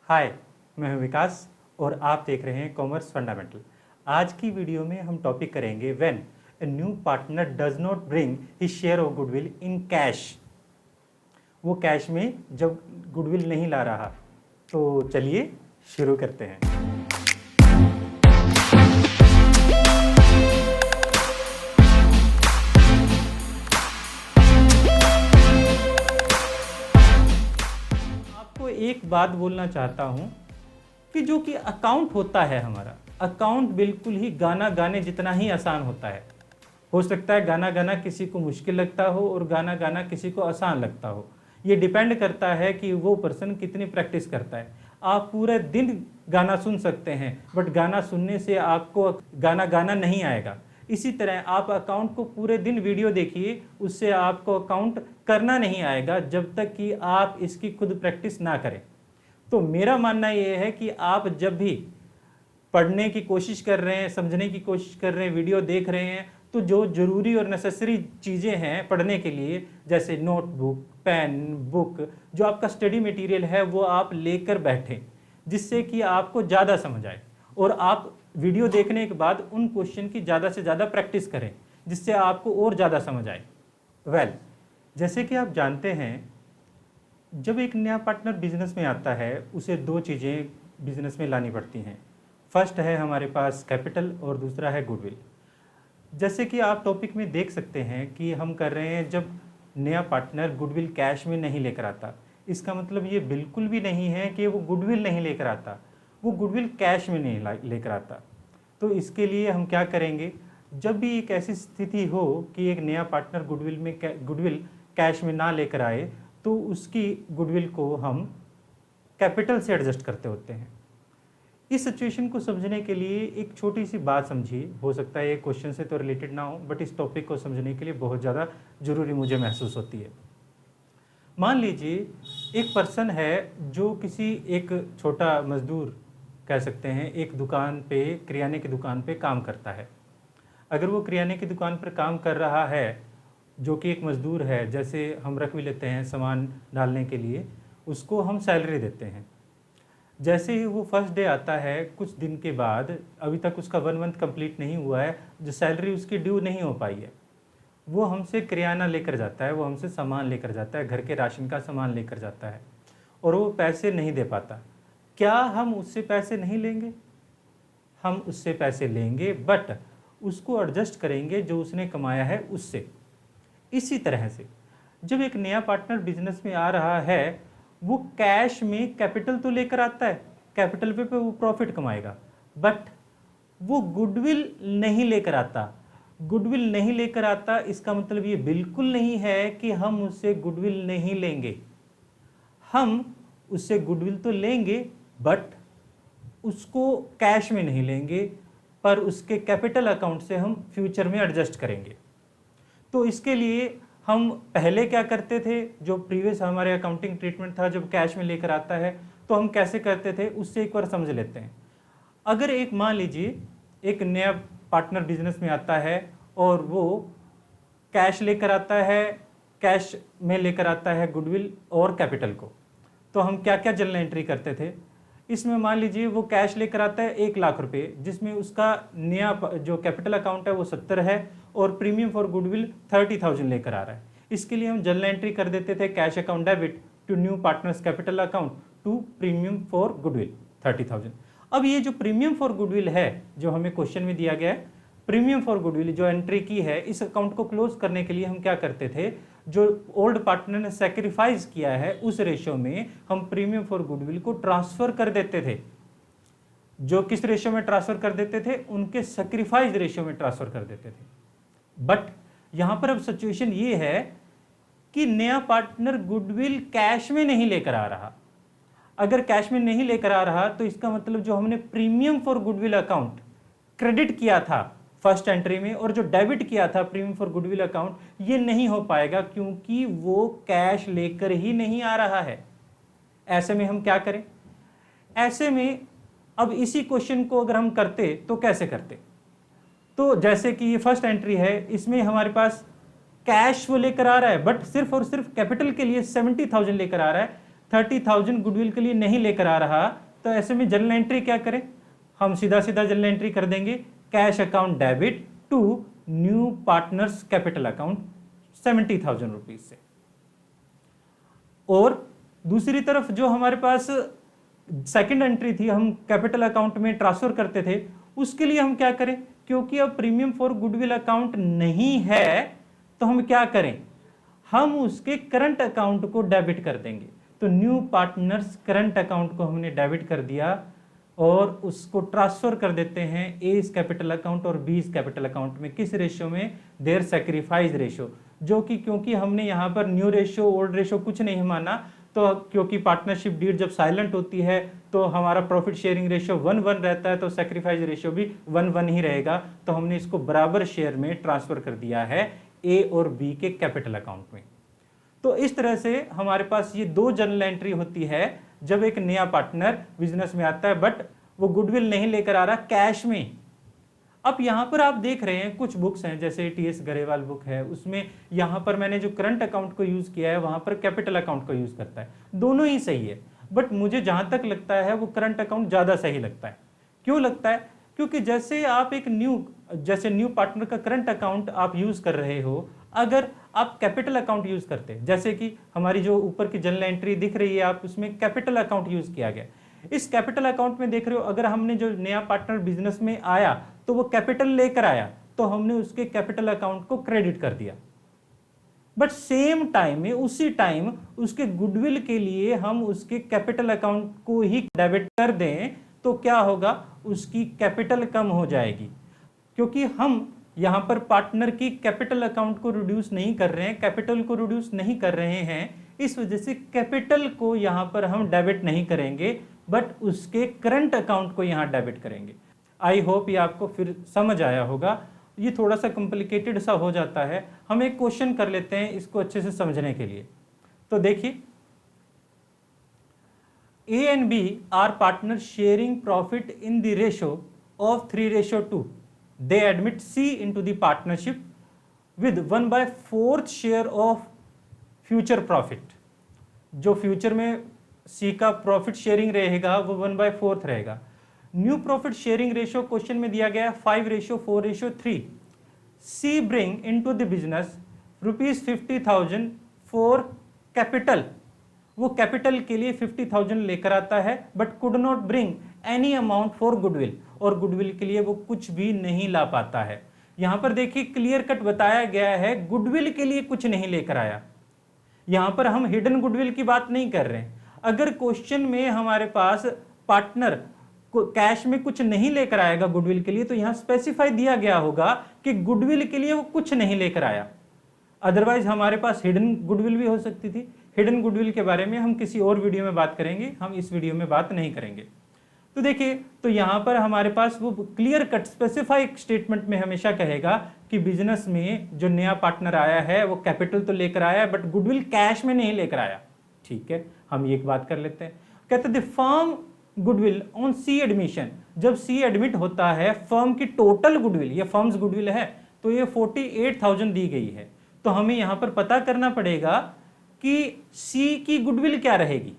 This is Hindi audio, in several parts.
हाय, मैं हूं विकास और आप देख रहे हैं कॉमर्स फंडामेंटल। आज की वीडियो में हम टॉपिक करेंगे when a new partner does not bring his share of goodwill in cash. वो कैश में जब गुडविल नहीं ला रहा, तो चलिए शुरू करते हैं। आपको एक बात बोलना चाहता हूं कि जो कि अकाउंट होता है हमारा, अकाउंट बिल्कुल ही गाना गाने जितना ही आसान होता है। हो सकता है गाना गाना किसी को मुश्किल लगता हो और गाना गाना किसी को आसान लगता हो। ये डिपेंड करता है कि वो पर्सन कितनी प्रैक्टिस करता है। आप पूरे दिन गाना सुन सकते हैं, बट गाना सुनने से आपको गाना गाना नहीं आएगा। इसी तरह आप अकाउंट को पूरे दिन वीडियो देखिए, उससे आपको अकाउंट करना नहीं आएगा जब तक कि आप इसकी खुद प्रैक्टिस ना करें। तो मेरा मानना यह है कि आप जब भी पढ़ने की कोशिश कर रहे हैं, समझने की कोशिश कर रहे हैं, वीडियो देख रहे हैं, तो जो ज़रूरी और नेसेसरी चीज़ें हैं पढ़ने के लिए, जैसे नोटबुक, पेन, बुक, जो आपका स्टडी मटेरियल है वो आप लेकर बैठें, जिससे कि आपको ज़्यादा समझ आए। और आप वीडियो देखने के बाद उन क्वेश्चन की ज़्यादा से ज़्यादा प्रैक्टिस करें, जिससे आपको और ज़्यादा समझ आए। जैसे कि आप जानते हैं, जब एक नया पार्टनर बिजनेस में आता है, उसे दो चीज़ें बिजनेस में लानी पड़ती हैं। फर्स्ट है हमारे पास कैपिटल और दूसरा है गुडविल। जैसे कि आप टॉपिक में देख सकते हैं कि हम कर रहे हैं, जब नया पार्टनर गुडविल कैश में नहीं लेकर आता, इसका मतलब ये बिल्कुल भी नहीं है कि वो गुडविल नहीं लेकर आता, वो गुडविल कैश में नहीं लेकर आता। तो इसके लिए हम क्या करेंगे, जब भी एक ऐसी स्थिति हो कि एक नया पार्टनर गुडविल कैश में ना लेकर आए, तो उसकी गुडविल को हम कैपिटल से एडजस्ट करते होते हैं। इस सिचुएशन को समझने के लिए एक छोटी सी बात समझिए। हो सकता है ये क्वेश्चन से तो रिलेटेड ना हो, बट इस टॉपिक को समझने के लिए बहुत ज़्यादा ज़रूरी मुझे महसूस होती है। मान लीजिए एक पर्सन है जो किसी एक छोटा मजदूर कह सकते हैं, एक दुकान पे, किराने की दुकान पे काम करता है। अगर वो किराने की दुकान पर काम कर रहा है, जो कि एक मज़दूर है, जैसे हम रख भी लेते हैं सामान डालने के लिए, उसको हम सैलरी देते हैं। जैसे ही वो फर्स्ट डे आता है, कुछ दिन के बाद, अभी तक उसका 1 मंथ कंप्लीट नहीं हुआ है, जो सैलरी उसकी ड्यू नहीं हो पाई है, वो हमसे किराना लेकर जाता है, वो हमसे सामान लेकर जाता है, घर के राशन का सामान लेकर जाता है, और वो पैसे नहीं दे पाता। क्या हम उससे पैसे नहीं लेंगे? हम उससे पैसे लेंगे, बट उसको एडजस्ट करेंगे जो उसने कमाया है उससे। इसी तरह से जब एक नया पार्टनर बिजनेस में आ रहा है, वो कैश में कैपिटल तो लेकर आता है, कैपिटल पे वो प्रॉफिट कमाएगा, बट वो गुडविल नहीं लेकर आता। गुडविल नहीं लेकर आता, इसका मतलब ये बिल्कुल नहीं है कि हम उससे गुडविल नहीं लेंगे। हम उससे गुडविल तो लेंगे, बट उसको कैश में नहीं लेंगे, पर उसके कैपिटल अकाउंट से हम फ्यूचर में एडजस्ट करेंगे। तो इसके लिए हम पहले क्या करते थे, जो प्रीवियस हमारे अकाउंटिंग ट्रीटमेंट था, जब कैश में लेकर आता है तो हम कैसे करते थे, उससे एक बार समझ लेते हैं। अगर एक मान लीजिए एक नया पार्टनर बिजनेस में आता है और वो कैश लेकर आता है, कैश में लेकर आता है गुडविल और कैपिटल को, तो हम क्या क्या जर्नल एंट्री करते थे। इसमें मान लीजिए वो कैश लेकर आता है 1 लाख रुपए, जिसमें उसका नया जो कैपिटल अकाउंट है वो 70 है और प्रीमियम फॉर गुडविल 30,000 लेकर आ रहा है। इसके लिए हम जर्नल एंट्री कर देते थे, cash account debit to new partners capital account to premium for goodwill 30,000। अब ये जो प्रीमियम फॉर गुडविल है, जो हमें क्वेश्चन में दिया गया है, प्रीमियम फॉर गुडविल जो एंट्री की है, इस अकाउंट को क्लोज करने के लिए हम क्या करते थे, जो ओल्ड पार्टनर ने सेक्रीफाइस किया है उस रेशियो में हम प्रीमियम फॉर गुडविल को ट्रांसफर कर देते थे। जो किस रेशियो में ट्रांसफर कर देते थे, उनके सेक्रीफाइस रेशियो में ट्रांसफर कर देते थे। बट यहां पर अब सिचुएशन ये है कि नया पार्टनर गुडविल कैश में नहीं लेकर आ रहा। अगर कैश में नहीं लेकर आ रहा, तो इसका मतलब जो हमने premium for goodwill account credit किया था फर्स्ट एंट्री में, और जो डेबिट किया था प्रीमियम फॉर गुडविल अकाउंट, ये नहीं हो पाएगा, क्योंकि वो कैश लेकर ही नहीं आ रहा है। ऐसे में हम क्या करें? ऐसे में अब इसी क्वेश्चन को अगर हम करते तो कैसे करते? तो जैसे कि ये फर्स्ट एंट्री है, इसमें हमारे पास कैश वो लेकर आ रहा है, बट सिर्फ और सिर्फ कैपिटल के लिए 70,000 लेकर आ रहा है, 30,000 गुडविल के लिए नहीं लेकर आ रहा, तो ऐसे में जनरल एंट्री क्या करें? हम सीधा सीधा जनरल एंट्री कर देंगे, cash account debit to new partners capital account 70,000 rupees से। और दूसरी तरफ जो हमारे पास सेकंड एंट्री थी, हम कैपिटल अकाउंट में ट्रांसफर करते थे, उसके लिए हम क्या करें? क्योंकि अब प्रीमियम फॉर गुडविल अकाउंट नहीं है, तो हम क्या करें? हम उसके करंट अकाउंट को डेबिट कर देंगे। तो न्यू पार्टनर्स करंट अकाउंट को हमने डेबिट कर दिया और उसको ट्रांसफर कर देते हैं ए इस कैपिटल अकाउंट और बी इस कैपिटल अकाउंट में। किस रेशियो में? देयर सैक्रिफाइस रेशियो, जो कि क्योंकि हमने यहाँ पर न्यू रेशियो ओल्ड रेशियो कुछ नहीं माना, तो क्योंकि पार्टनरशिप डीड जब साइलेंट होती है तो हमारा प्रॉफिट शेयरिंग रेशियो 1:1 रहता है, तो सैक्रिफाइस रेशियो भी 1:1 ही रहेगा। तो हमने इसको बराबर शेयर में ट्रांसफर कर दिया है ए और बी के कैपिटल अकाउंट में। तो इस तरह से हमारे पास ये दो जनरल एंट्री होती है जब एक नया पार्टनर बिजनेस में आता है, बट वो गुडविल नहीं लेकर आ रहा, कैश में। अब यहां पर आप देख रहे हैं कुछ बुक्स हैं, जैसे टीएस गरेवाल बुक है, उसमें यहां पर मैंने जो करंट अकाउंट को यूज किया है वहां पर कैपिटल अकाउंट को यूज करता है। दोनों ही सही है, बट मुझे जहां तक लगता है वो करंट अकाउंट ज्यादा सही लगता है। क्यों लगता है? क्योंकि जैसे आप एक न्यू पार्टनर का करंट अकाउंट आप यूज कर रहे हो, अगर आप कैपिटल अकाउंट यूज करते हैं, जैसे कि हमारी जो ऊपर की जनरल एंट्री दिख रही है, आप उसमें कैपिटल अकाउंट यूज किया गया। इस कैपिटल अकाउंट में देख रहे हो, अगर हमने जो नया पार्टनर बिजनेस में आया तो वो कैपिटल लेकर आया, तो हमने उसके कैपिटल अकाउंट को क्रेडिट कर दिया। बट सेम टाइम में उसी टाइम उसके गुडविल के लिए हम उसके कैपिटल अकाउंट को ही डेबिट कर दें, तो क्या होगा? उसकी कैपिटल कम हो जाएगी, क्योंकि हम यहां पर पार्टनर की कैपिटल अकाउंट को रिड्यूस नहीं कर रहे हैं, कैपिटल को रिड्यूस नहीं कर रहे हैं। इस वजह से कैपिटल को यहां पर हम डेबिट नहीं करेंगे, बट उसके करंट अकाउंट को यहां डेबिट करेंगे। आई होप ये आपको फिर समझ आया होगा। ये थोड़ा सा कॉम्प्लिकेटेड सा हो जाता है, हम एक क्वेश्चन कर लेते हैं इसको अच्छे से समझने के लिए। तो देखिए, A and B are partners sharing profit in the ratio of 3:2. They admit C into the partnership with 1/4 share of future profit. जो फ्यूचर में C का प्रॉफिट शेयरिंग रहेगा वो 1/4 रहेगा। New profit sharing ratio question में दिया गया 5:4:3। C bring into the business ₹50,000 for capital. वो कैपिटल के लिए 50,000 लेकर आता है, but could not bring any amount for goodwill, और गुडविल के लिए वो कुछ भी नहीं ला पाता है। यहां पर देखिए क्लियर कट बताया गया है, गुडविल के लिए कुछ नहीं लेकर आया। यहां पर हम हिडन गुडविल की बात नहीं कर रहे हैं। अगर क्वेश्चन में हमारे पास पार्टनर कैश में कुछ नहीं लेकर आएगा गुडविल के लिए, तो यहां स्पेसिफाई दिया गया होगा कि गुडविल के लिए वो कुछ नहीं लेकर आया। अदरवाइज हमारे पास हिडन गुडविल भी हो सकती थी। हिडन गुडविल के बारे में हम किसी और वीडियो में बात करेंगे, हम इस वीडियो में बात नहीं करेंगे। तो देखिए, तो यहां पर हमारे पास वो क्लियर कट स्पेसिफाइड स्टेटमेंट में हमेशा कहेगा कि बिजनेस में जो नया पार्टनर आया है वो कैपिटल तो लेकर आया है, बट गुडविल कैश में नहीं लेकर आया। ठीक है, हम एक बात कर लेते हैं। कहते the firm goodwill on C admission, जब सी एडमिट होता है, फर्म की टोटल गुडविल, ये फर्म्स गुडविल है, तो ये 48,000 दी गई है। तो हमें यहां पर पता करना पड़ेगा कि सी की गुडविल क्या रहेगी।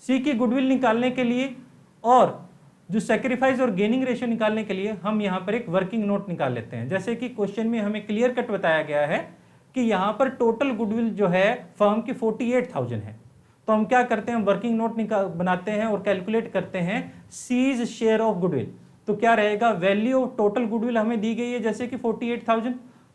सी की गुडविल निकालने के लिए और जो सैक्रिफाइस और गेनिंग रेशियो निकालने के लिए हम यहां पर एक वर्किंग नोट निकाल लेते हैं। जैसे कि क्वेश्चन में हमें क्लियर कट बताया गया है कि यहां पर टोटल गुडविल जो है फर्म की 48,000 है, तो हम क्या करते हैं, वर्किंग नोट बनाते हैं और कैलकुलेट करते हैं सीज शेयर ऑफ गुडविल। तो क्या रहेगा, वैल्यू ऑफ टोटल गुडविल हमें दी गई है जैसे कि 48,000,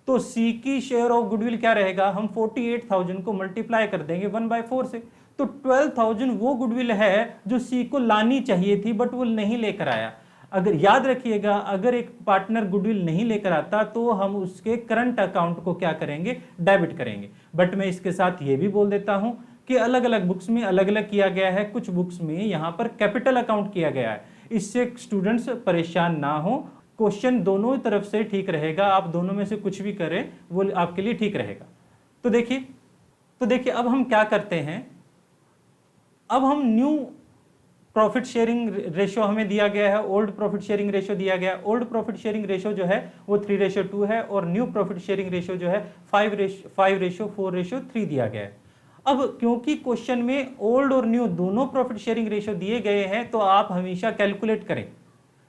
तो सी की शेयर ऑफ गुडविल क्या रहेगा, हम 48,000 को मल्टीप्लाई कर देंगे 1/4 से, तो 12,000 वो गुडविल है जो सी को लानी चाहिए थी, बट वो नहीं लेकर आया। अगर याद रखिएगा, अगर एक पार्टनर गुडविल नहीं लेकर आता तो हम उसके करंट अकाउंट को क्या करेंगे, डेबिट करेंगे। बट मैं इसके साथ ये भी बोल देता हूं कि अलग अलग बुक्स में अलग अलग किया गया है। कुछ बुक्स में यहां पर कैपिटल अकाउंट किया गया है, इससे स्टूडेंट्स परेशान ना हो। क्वेश्चन दोनों तरफ से ठीक रहेगा, आप दोनों में से कुछ भी करें वो आपके लिए ठीक रहेगा। तो देखिए अब हम क्या करते हैं, अब हम न्यू प्रॉफिट शेयरिंग रेशियो हमें दिया गया है, ओल्ड प्रॉफिट शेयरिंग रेशियो दिया गया है। ओल्ड प्रॉफिट शेयरिंग रेशियो जो है वो 3:2 है और न्यू प्रॉफिट शेयरिंग रेशियो जो है 5:4:3 दिया गया है। अब क्योंकि क्वेश्चन में ओल्ड और न्यू दोनों प्रॉफिट शेयरिंग रेशियो दिए गए हैं, तो आप हमेशा कैलकुलेट करें।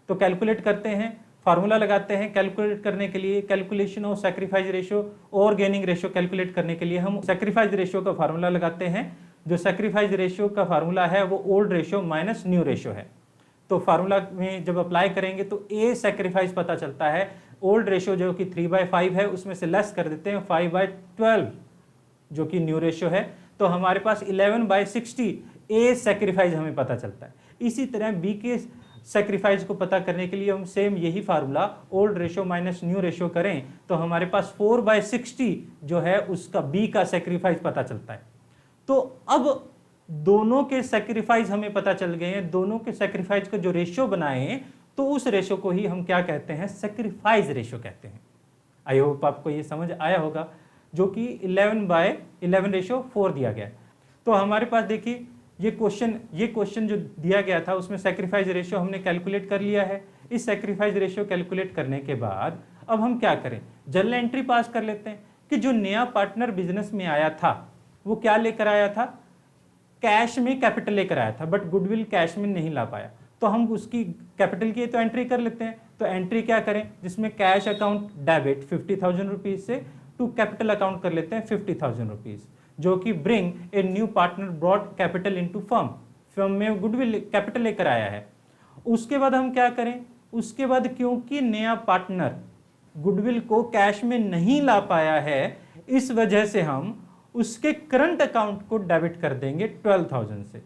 तो कैलकुलेट करते हैं, फार्मूला लगाते हैं कैलकुलेट करने के लिए, कैलकुलेशन ऑफ सैक्रिफाइस रेशियो और गेनिंग रेशियो कैलकुलेट करने के लिए हम सैक्रिफाइस रेशियो का फार्मूला लगाते हैं। जो सैक्रिफाइस रेशियो का फार्मूला है वो old ratio minus new ratio है। तो फार्मूला में जब अप्लाई करेंगे तो ए सैक्रिफाइस पता चलता है। ओल्ड रेशियो जो कि 3/5 है उसमें से लेस कर देते हैं 5/12 जो कि न्यू रेशियो है, तो हमारे पास 11/60 ए सैक्रिफाइस हमें पता चलता है। इसी तरह बी के सैक्रिफाइस को पता करने के लिए हम सेम यही formula old ratio minus new ratio करें तो हमारे पास 4/60 जो है उसका बी का सैक्रिफाइस पता चलता है। तो अब दोनों के सैक्रिफाइस हमें पता चल गए हैं, दोनों के सैक्रिफाइस का जो रेशियो बनाए तो उस रेशियो को ही हम क्या कहते हैं, सैक्रिफाइस रेशियो कहते हैं। आई होप आपको ये समझ आया होगा, जो कि 11/11/4 दिया गया है। तो हमारे पास देखिए ये क्वेश्चन जो दिया गया था उसमें सैक्रिफाइस रेशियो हमने कैलकुलेट कर लिया है। इस सैक्रिफाइस रेशियो कैलकुलेट करने के बाद अब हम क्या करें, जर्नल एंट्री पास कर लेते हैं कि जो नया पार्टनर बिजनेस में आया था वो क्या लेकर आया था, कैश में कैपिटल लेकर आया था, बट गुडविल कैश में नहीं ला पाया। तो हम उसकी कैपिटल की तो एंट्री कर लेते हैं। तो एंट्री क्या करें, जिसमें कैश अकाउंट डेबिट 50,000 रुपीज से टू कैपिटल अकाउंट कर लेते हैं 50,000 रुपीज, जो कि bring a new partner brought capital into firm में गुडविल कैपिटल लेकर आया है। उसके बाद हम क्या करें, उसके बाद क्योंकि नया पार्टनर गुडविल को कैश में नहीं ला पाया है, इस वजह से हम उसके करंट अकाउंट को डेबिट कर देंगे 12,000 से,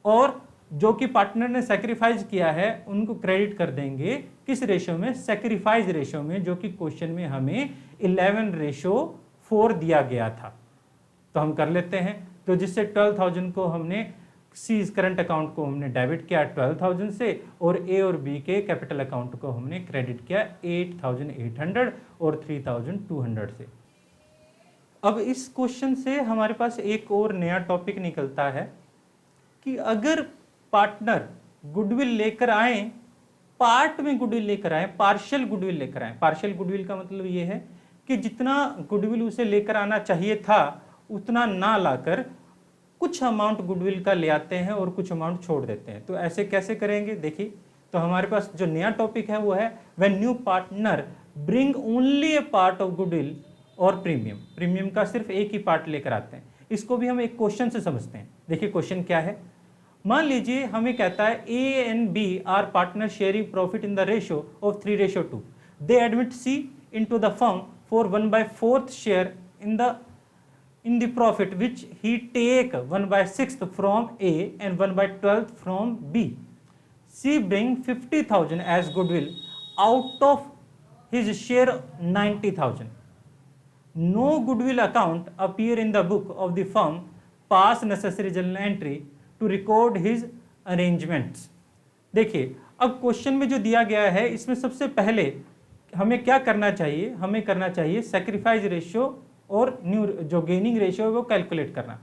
और जो कि पार्टनर ने सैक्रिफाइस किया है उनको क्रेडिट कर देंगे किस रेशियो में, सैक्रिफाइस रेशियो में, जो कि क्वेश्चन में हमें 11/4 दिया गया था। तो हम कर लेते हैं, तो जिससे 12,000 को हमने सीज करंट अकाउंट को हमने डेबिट किया 12,000 से, और ए और बी के कैपिटल अकाउंट को हमने क्रेडिट किया 8,800 और 3,200 से। अब इस क्वेश्चन से हमारे पास एक और नया टॉपिक निकलता है कि अगर पार्टनर गुडविल लेकर आए, पार्ट में गुडविल लेकर आए, पार्शियल गुडविल लेकर आए। पार्शियल गुडविल का मतलब ये है कि जितना गुडविल उसे लेकर आना चाहिए था उतना ना लाकर कुछ अमाउंट गुडविल का ले आते हैं और कुछ अमाउंट छोड़ देते हैं। तो ऐसे कैसे करेंगे, देखिए तो हमारे पास जो नया टॉपिक है वो है when new partner bring only A part of goodwill और प्रीमियम का सिर्फ एक ही पार्ट लेकर आते हैं। इसको भी हम एक क्वेश्चन से समझते हैं। देखिए क्वेश्चन क्या है, मान लीजिए हमें कहता है A and B are partner sharing profit in the ratio of 3:2। They admit C into the firm for 1/4 share in the profit which he take 1/6 from A and 1/12 from B. C bring 50,000 as goodwill out of his share 90,000. No goodwill account appear in the book of the firm. Pass necessary journal entry to record his arrangements. देखिए अब क्वेश्चन में जो दिया गया है इसमें सबसे पहले हमें क्या करना चाहिए, हमें करना चाहिए सैक्रिफाइस रेशियो और न्यू जो गेनिंग रेशियो है वो कैलकुलेट करना।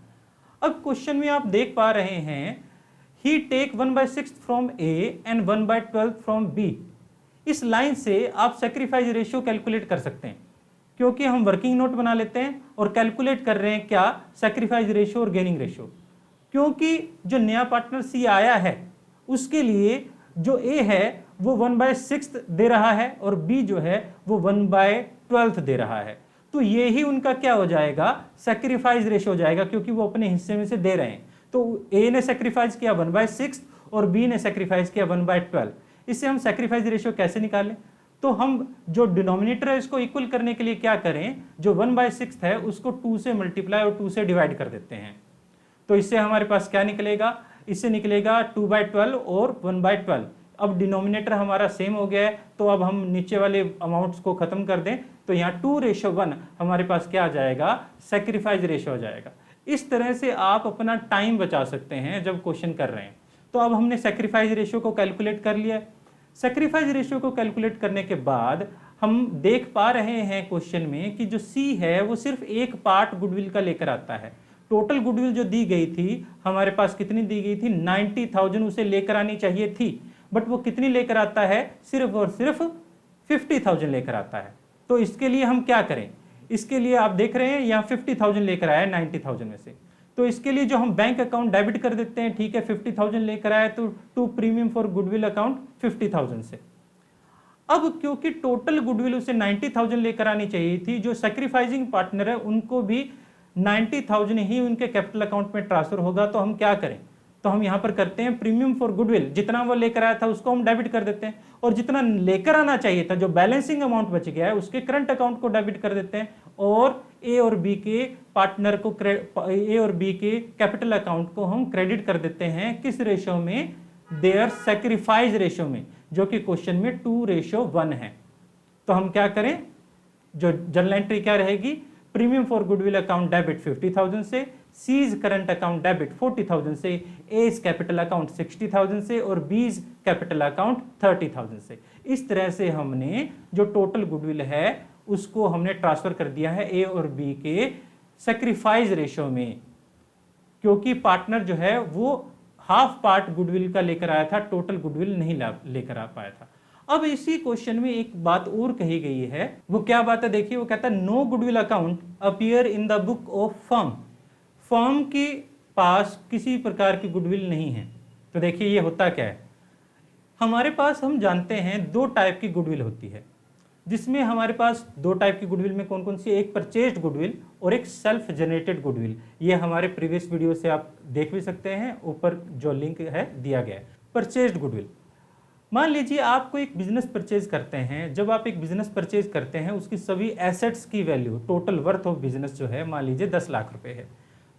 अब क्वेश्चन में आप देख पा रहे हैं he take 1/6 from A and 1/12 from B. इस लाइन से आप सैक्रिफाइस रेशियो कैलकुलेट कर सकते हैं, क्योंकि हम वर्किंग नोट बना लेते हैं और कैलकुलेट कर रहे हैं क्या, सैक्रिफाइस रेशियो और गेनिंग रेशियो। क्योंकि जो नया पार्टनर सी आया है उसके लिए जो ए है वो 1/6 दे रहा है और बी जो है वो 1/12 दे रहा है। तो ये ही उनका क्या हो जाएगा, सैक्रिफाइस रेशियो हो जाएगा, क्योंकि वो अपने हिस्से में से दे रहे हैं। तो ए ने सैक्रिफाइस किया 1/6 और बी ने सैक्रिफाइस किया 1/12। इससे हम सैक्रिफाइस रेशियो कैसे निकालें, तो हम जो डिनोमिनेटर है इसको इक्वल करने के लिए क्या करें, जो 1/6 है उसको 2 से मल्टीप्लाई और 2 से डिवाइड कर देते हैं। तो इससे हमारे पास क्या निकलेगा, इससे निकलेगा 2/12 और 1/12। अब डिनोमिनेटर हमारा सेम हो गया है, तो अब हम नीचे वाले अमाउंट्स को खत्म कर दें, तो यहाँ 2:1 हमारे पास क्या आ जाएगा, सैक्रिफाइस रेशियो हो जाएगा। इस तरह से आप अपना टाइम बचा सकते हैं जब क्वेश्चन कर रहे हैं। तो अब हमने सैक्रिफाइस रेशियो को कैलकुलेट कर लिया। सैक्रिफाइस रेशियो को कैलकुलेट करने के बाद हम देख पा रहे हैं क्वेश्चन में कि जो सी है वो सिर्फ एक पार्ट गुडविल का लेकर आता है। टोटल गुडविल जो दी गई थी हमारे पास कितनी दी गई थी, 90,000 उसे लेकर आनी चाहिए थी, बट वो कितनी लेकर आता है, सिर्फ और सिर्फ 50,000 लेकर आता है। तो इसके लिए हम क्या करें, इसके लिए आप देख रहे हैं यहाँ 50,000 लेकर आया है 90,000 में से, तो इसके लिए जो हम बैंक अकाउंट डेबिट कर देते हैं, ठीक है, 50,000 लेकर आए तो to premium for goodwill account 50,000 से। अब क्योंकि टोटल गुडविल उसे 90,000 लेकर आनी चाहिए थी, जो सैक्रिफाइसिंग पार्टनर है उनको भी 90,000 ही उनके कैपिटल अकाउंट में ट्रांसफर होगा। तो हम क्या करें, तो हम यहां पर करते हैं प्रीमियम फॉर गुडविल, जितना वो लेकर आया था उसको हम डेबिट कर देते हैं, और जितना लेकर आना चाहिए था, जो बैलेंसिंग अमाउंट बच गया है, उसके करंट अकाउंट को डेबिट कर देते हैं, और ए और बी के पार्टनर को, ए और बी के कैपिटल अकाउंट को हम क्रेडिट कर देते हैं। किस रेशो में, देयर सैक्रिफाइस रेशो में, जो कि क्वेश्चन में 2:1 है। तो हम क्या करें, जो जर्नल एंट्री क्या रहेगी, premium for goodwill account debit 50,000 से, सीज करंट अकाउंट डेबिट 40,000 से, एज कैपिटल अकाउंट 60,000 से, और बीज कैपिटल अकाउंट 30,000 से। इस तरह से हमने जो टोटल गुडविल है उसको हमने ट्रांसफर कर दिया है ए और बी के सैक्रिफाइस रेशो में, क्योंकि पार्टनर जो है वो हाफ पार्ट गुडविल का लेकर आया था, टोटल गुडविल नहीं लेकर आ पाया था। अब इसी क्वेश्चन में एक बात और कही गई है, वो क्या बात है देखिए, वो कहता है no goodwill account appear in the book of firm. Firm के पास किसी प्रकार की गुडविल नहीं है। तो देखिए ये होता क्या है, हमारे पास, हम जानते हैं 2 टाइप की गुडविल होती है, जिसमें हमारे पास 2 टाइप की गुडविल में कौन कौन सी, एक परचेज्ड गुडविल और एक सेल्फ जनरेटेड गुडविल। ये हमारे प्रीवियस वीडियो से आप देख भी सकते हैं, ऊपर जो लिंक है दिया गया है। परचेज्ड गुडविल, मान लीजिए आप कोई एक बिजनेस परचेज करते हैं। जब आप एक बिजनेस परचेज करते हैं, उसकी सभी एसेट्स की value, total worth of business जो है, मान लीजिए 10 लाख रुपए है,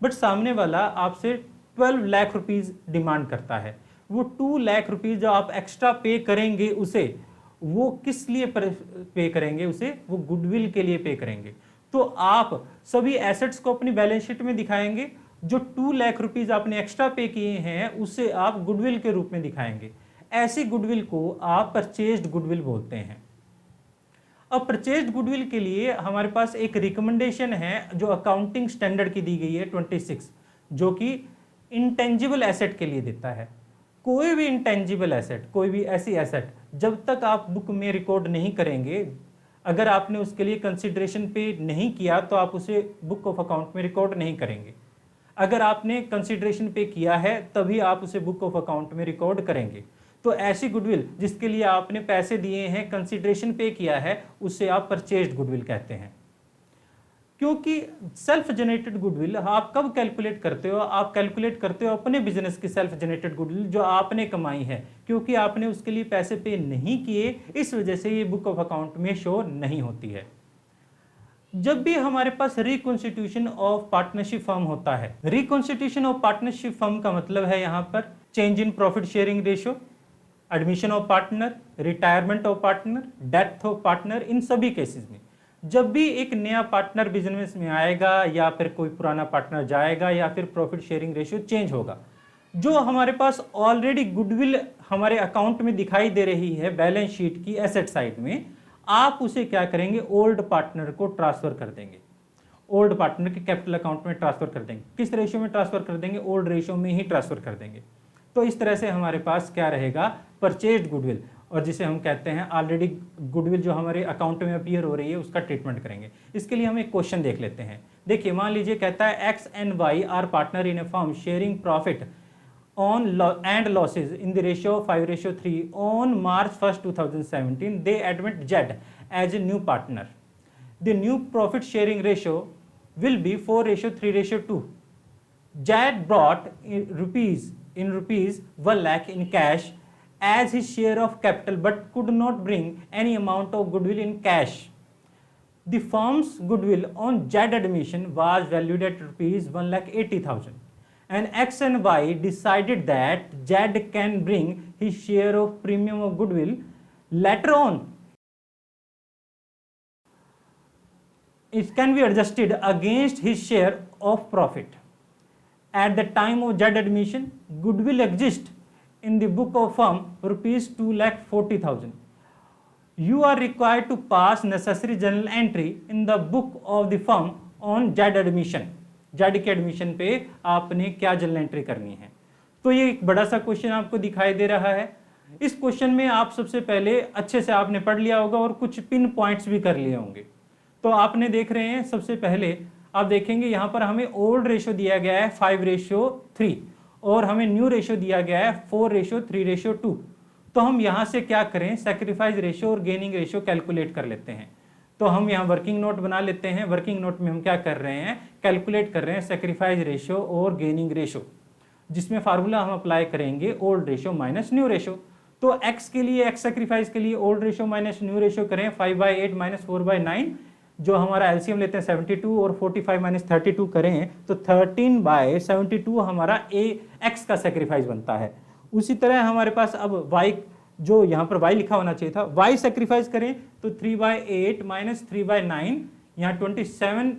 बट सामने वाला आपसे 12 लाख रुपीज डिमांड करता है। वो 2 लाख रुपीज जो आप एक्स्ट्रा पे करेंगे उसे, वो किस लिए पे करेंगे उसे, वो गुडविल के लिए पे करेंगे। तो आप सभी एसेट्स को अपनी बैलेंस शीट में दिखाएंगे, जो 2 लाख रुपीज आपने एक्स्ट्रा पे किए हैं उसे आप गुडविल के रूप में दिखाएंगे। ऐसी गुडविल को आप परचेज्ड गुडविल बोलते हैं। अब परचेज्ड गुडविल के लिए हमारे पास एक रिकमेंडेशन है जो अकाउंटिंग स्टैंडर्ड की दी गई है 26, जो कि इंटेंजिबल एसेट के लिए देता है। कोई भी इंटेंजिबल एसेट, कोई भी ऐसी एसेट जब तक आप बुक में रिकॉर्ड नहीं करेंगे, अगर आपने उसके लिए कंसिडरेशन पे नहीं किया तो आप उसे बुक ऑफ अकाउंट में रिकॉर्ड नहीं करेंगे। अगर आपने कंसिडरेशन पे किया है तभी आप उसे बुक ऑफ अकाउंट में रिकॉर्ड करेंगे। तो ऐसी गुडविल जिसके लिए आपने पैसे दिए हैं, कंसिडरेशन पे किया है, उसे आप परचेज्ड गुडविल कहते हैं। क्योंकि सेल्फ जनरेटेड गुडविल आप कब कैलकुलेट करते हो, आप कैलकुलेट करते हो अपने बिजनेस की सेल्फ जनरेटेड गुडविल जो आपने कमाई है, क्योंकि आपने उसके लिए पैसे पे नहीं किए, इस वजह से ये बुक ऑफ अकाउंट में शो नहीं होती है। जब भी हमारे पास रिकॉन्स्टिट्यूशन ऑफ पार्टनरशिप फर्म होता है, रिकॉन्स्टिट्यूशन ऑफ पार्टनरशिप फर्म का मतलब है यहाँ पर change in profit sharing ratio, admission of partner, retirement of partner, death of partner, इन सभी केसेस में जब भी एक नया पार्टनर बिजनेस में आएगा या फिर कोई पुराना पार्टनर जाएगा या फिर प्रॉफिट शेयरिंग रेशियो चेंज होगा, जो हमारे पास ऑलरेडी गुडविल हमारे अकाउंट में दिखाई दे रही है बैलेंस शीट की एसेट साइड में, आप उसे क्या करेंगे, ओल्ड पार्टनर को ट्रांसफर कर देंगे, ओल्ड पार्टनर के कैपिटल अकाउंट में ट्रांसफर कर देंगे। किस रेशियो में ट्रांसफर कर देंगे, ओल्ड रेशियो में ही ट्रांसफर कर देंगे। तो इस तरह से हमारे पास क्या रहेगा, परचेज्ड गुडविल, और जिसे हम कहते हैं ऑलरेडी गुडविल जो हमारे अकाउंट में अपीयर हो रही है उसका ट्रीटमेंट करेंगे। इसके लिए हम एक क्वेश्चन देख लेते हैं। देखिए मान लीजिए कहता है X and Y are partner in a firm sharing profit on and losses in the ratio 5:3 on March 1, 2017 they admit Z as a new partner. The new profit sharing ratio will be 4:3:2. Z brought in rupees 1 lakh in cash as his share of capital but could not bring any amount of goodwill in cash. The firm's goodwill on Z admission was valued at rupees 1,80,000 and X and Y decided that Z can bring his share of premium of goodwill later on. It can be adjusted against his share of profit. At the time of Z admission, goodwill exists in the book of firm rupees 2,40,000. You are required to pass necessary journal entry in the book of the firm on Z admission. Z के एडमिशन पे आपने क्या जर्नल एंट्री करनी है। तो ये एक बड़ा सा क्वेश्चन आपको दिखाई दे रहा है। इस क्वेश्चन में आप सबसे पहले अच्छे से आपने पढ़ लिया होगा और कुछ पिन पॉइंट्स भी कर लिए होंगे। तो आपने देख रहे हैं सबसे पहले आप देखेंगे यहाँ पर हमें ओल्ड रेशो दिया गया है 5:3 और हमें न्यू रेशो दिया गया है 4:3:2। तो हम यहाँ से क्या करें, सैक्रिफाइस रेशो और गेनिंग रेशो कैलकुलेट कर लेते हैं। तो हम यहाँ वर्किंग नोट बना लेते हैं। वर्किंग नोट में हम क्या कर रहे हैं, कैलकुलेट कर रहे हैं सैक्रिफाइस रेशो और गेनिंग रेशो, जिसमें फार्मूला हम अप्लाई करेंगे old ratio minus new ratio. तो x के लिए, x सैक्रिफाइस के लिए old ratio minus new ratio करें 5/8 माइनस 4/9, जो हमारा एलसीएम लेते हैं 72 और 45 माइनस 32 करें तो 13/72 हमारा x का सैक्रिफाइस बनता है। उसी तरह हमारे पास अब y, जो यहाँ पर y लिखा होना चाहिए था, y सैक्रिफाइस करें तो 3/8 माइनस 3/9, यहाँ 27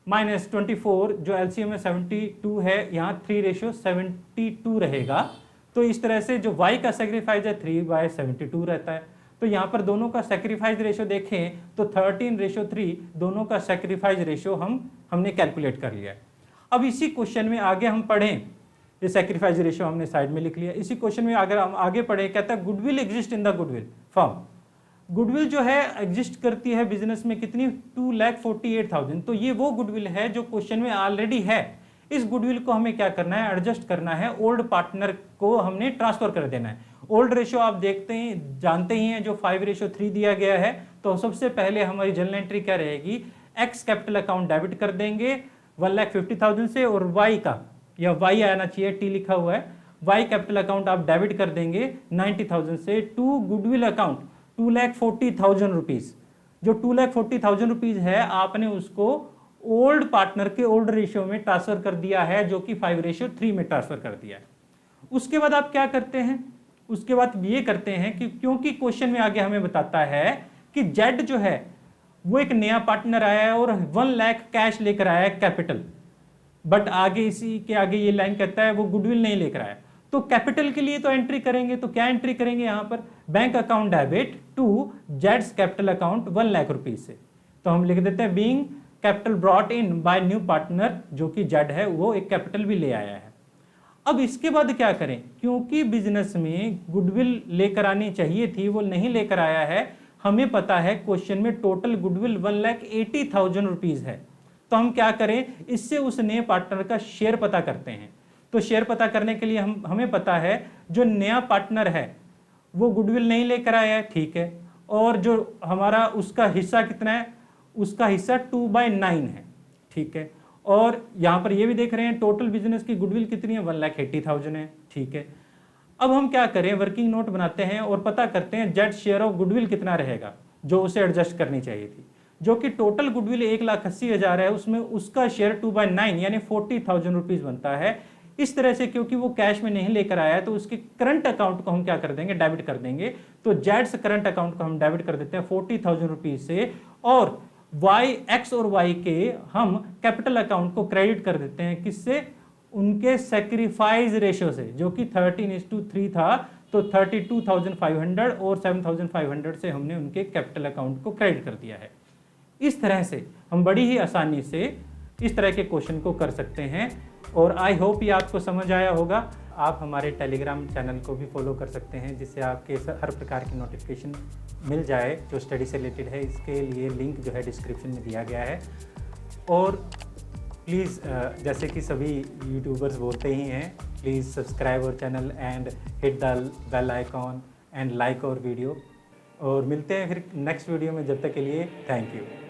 माइनस 24, जो एलसीएम में 72 है, यहाँ 3:72 रहेगा। तो इस तरह से जो y का सैक्रिफाइस है 3/72 रहता है। तो यहाँ पर दोनों का सैक्रिफाइस रेशो देखें तो 13:3 दोनों का सैक्रिफाइस रेशो हमने कैलकुलेट कर लिया है। अब इसी क्वेश्चन में आगे हम पढ़ें, ये सैक्रिफाइस रेशो हमने साइड में लिख लिया। इसी क्वेश्चन में अगर हम आगे पढ़े, कहता है goodwill exist in the goodwill firm. Goodwill जो है एग्जिस्ट करती है बिजनेस में कितनी, 2,48,000। तो ये वो गुडविल है जो क्वेश्चन में ऑलरेडी है। इस गुडविल को हमें क्या करना है, एडजस्ट करना है, ओल्ड पार्टनर को हमने ट्रांसफर कर देना है। ओल्ड रेशो आप देखते हैं, जानते ही हैं, जो 5:3 दिया गया है। तो सबसे पहले हमारी जर्नल एंट्री क्या रहेगी, एक्स कैपिटल अकाउंट डेबिट कर देंगे 1,50,000 से, और वाई का, या वाई आना चाहिए, टी लिखा हुआ है, वाई कैपिटल अकाउंट आप डेबिट कर देंगे 90,000 से टू गुडविल अकाउंट 2,40,000 रुपीज। जो 2,40,000 रुपीज है, आपने उसको ओल्ड पार्टनर के ओल्ड रेशियो में ट्रांसफर कर दिया है, जो कि 5:3 में ट्रांसफर कर दिया है। उसके बाद आप क्या करते हैं, उसके बाद ये करते हैं कि क्योंकि क्वेश्चन में आगे हमें बताता है कि जेड जो है वो एक नया पार्टनर आया है और 1 लाख कैश लेकर आया है कैपिटल, बट आगे इसी के आगे ये लाइन कहता है वो गुडविल नहीं लेकर आया। तो कैपिटल के लिए तो एंट्री करेंगे, तो क्या एंट्री करेंगे यहाँ पर, बैंक अकाउंट डेबिट टू जेड्स कैपिटल अकाउंट 1 लाख रुपीज से। तो हम लिख देते हैं being capital brought in by new partner, जो कि जेड है, वो एक कैपिटल भी ले आया है। अब इसके बाद क्या करें, क्योंकि बिजनेस में गुडविल लेकर आनी चाहिए थी, वो नहीं लेकर आया है। हमें पता है क्वेश्चन में टोटल गुडविल 1,80,000 रुपीज है। तो हम क्या करें, इससे उस नए पार्टनर का शेयर पता करते हैं। तो शेयर पता करने के लिए हमें पता है जो नया पार्टनर है वो गुडविल नहीं लेकर आया है, ठीक है, और जो हमारा उसका हिस्सा कितना है, उसका हिस्सा 2/9 है, ठीक है। और यहाँ पर ये भी देख रहे हैं टोटल बिजनेस की गुडविल कितनी है, 1,80,000 है, ठीक है। अब हम क्या करें, वर्किंग नोट बनाते हैं और पता करते हैं जेड शेयर ऑफ गुडविल कितना रहेगा, जो उसे एडजस्ट करनी चाहिए थी, जो कि टोटल गुडविल 1,80,000 है, उसमें उसका शेयर 2/9 यानी 40,000 रुपीज बनता है। इस तरह से क्योंकि वो कैश में नहीं लेकर आया है, तो उसके करंट अकाउंट को हम क्या कर देंगे, डेबिट कर देंगे। तो जेड्स करंट अकाउंट को हम डेबिट कर देते हैं 40,000 रुपीज से, और वाई, एक्स और वाई के हम कैपिटल अकाउंट को क्रेडिट कर देते हैं, किससे, उनके सैक्रिफाइस रेशियो से, जो कि 13:3 था। तो 32,500 और 7,500 से हमने उनके कैपिटल अकाउंट को क्रेडिट कर दिया है। इस तरह से हम बड़ी ही आसानी से इस तरह के क्वेश्चन को कर सकते हैं। और आई होप ये आपको समझ आया होगा। आप हमारे टेलीग्राम चैनल को भी फॉलो कर सकते हैं, जिससे आपके हर प्रकार की नोटिफिकेशन मिल जाए जो स्टडी से रिलेटेड है। इसके लिए लिंक जो है डिस्क्रिप्शन में दिया गया है। और प्लीज़ जैसे कि सभी यूट्यूबर्स बोलते ही हैं, please subscribe our channel and hit the bell icon and like our video. और मिलते हैं फिर नेक्स्ट वीडियो में, जब तक के लिए थैंक यू।